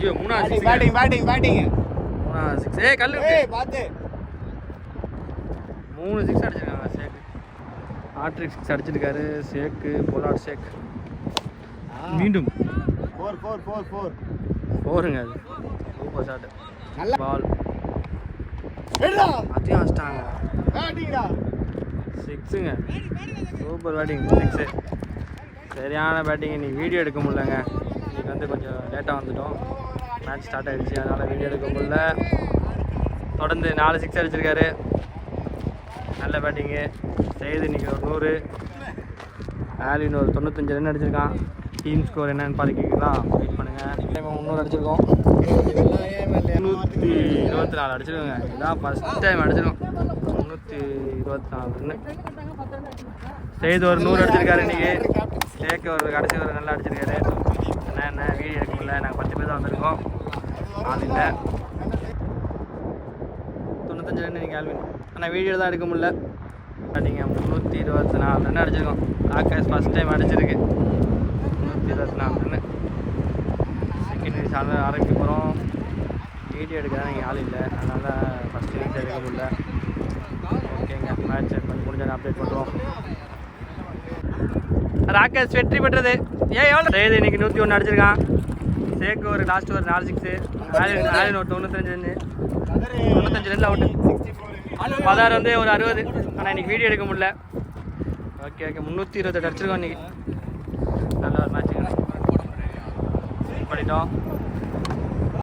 ஐயோ மூணாவது மூணாவது 6 கல்லு பார்த்து 3 6 அடிச்சிருக்காங்க ஷேக். ஹாட்ரிக் 6 அடிச்சிருக்காரு ஷேக். போலார்ட் ஷேக் மீண்டும் 4ங்க. அது சூப்பர் ஷாட். நல்ல பால் அதையும் அடிச்சிட்டாங்க. 6ங்க. Super batting 6. சரியான பேட்டிங். இன்னைக்கு வீடியோ எடுக்க முடியலங்க. இன்னைக்கு வந்து கொஞ்சம் லேட்டாக வந்துட்டோம். மேட்ச் ஸ்டார்ட் ஆகிடுச்சு, அதனால் வீடியோ எடுக்க முடியல. தொடர்ந்து 4 6 அடிச்சிருக்காரு. நல்ல பேட்டிங்கு. செய்து இன்றைக்கி ஒரு 100. ஆலின் ஒரு 95 ரன் அடிச்சிருக்கான். டீம் ஸ்கோர் என்னன்னு பார்த்துக்கிங்களா? வெயிட் பண்ணுங்கள். 300 அடிச்சிருக்கோம். 324 அடிச்சிருக்கோங்க. இதான் ஃபஸ்ட் டைம் அடிச்சிருக்கோம். 324 ரன்னு. செய்து ஒரு 100 அடிச்சிருக்காரு இன்றைக்கி. ஷேக் ஒரு கடைசி ஒரு நல்லா அடிச்சிருக்காரு. என்ன வீடியோ எடுக்க முடியல, நாங்கள் 10 பேர் தான் வந்திருக்கோம். ஆள் இல்லை. 95 ரன் இன்றைக்கி ஆல்வின். ஆனால் வீடியோ தான் எடுக்க முடியல. நீங்கள் 324 ரன் அடிச்சிருக்கோம். ஆகாஷ் ஃபஸ்ட் டைம் அடிச்சிருக்கு 324 ரன்னு. செகண்ட் இன்னிங்ஸ் ஆரம்பிக்க போகிறோம். வீடியோ எடுக்க தான் நீங்கள் ஆள் இல்லை, அதனால் ஃபஸ்ட் இன்னிங்ஸ் எடுக்க முடியல. ஓகேங்க, மேட்ச் கொஞ்சம் முடிஞ்சால் அப்டேட் பண்ணுறோம். ராகேஷ் வெற்றி பெற்றது. எவ்வளோ செய்து இன்னைக்கு 101 அடிச்சிருக்கான். ஷேக் ஒரு லாஸ்ட் ஒரு 4 6. ஆலின் ஒரு 95 ரன்னு. 95 ரன்னில் அவுட்டு. 16 வந்து ஒரு 60. ஆனால் இன்றைக்கி வீடியோ எடுக்க முடியல. ஓகே 328 அடிச்சிருக்கோம் இன்றைக்கி. நல்ல ஒரு மேட்ச் பண்ணிட்டோம்.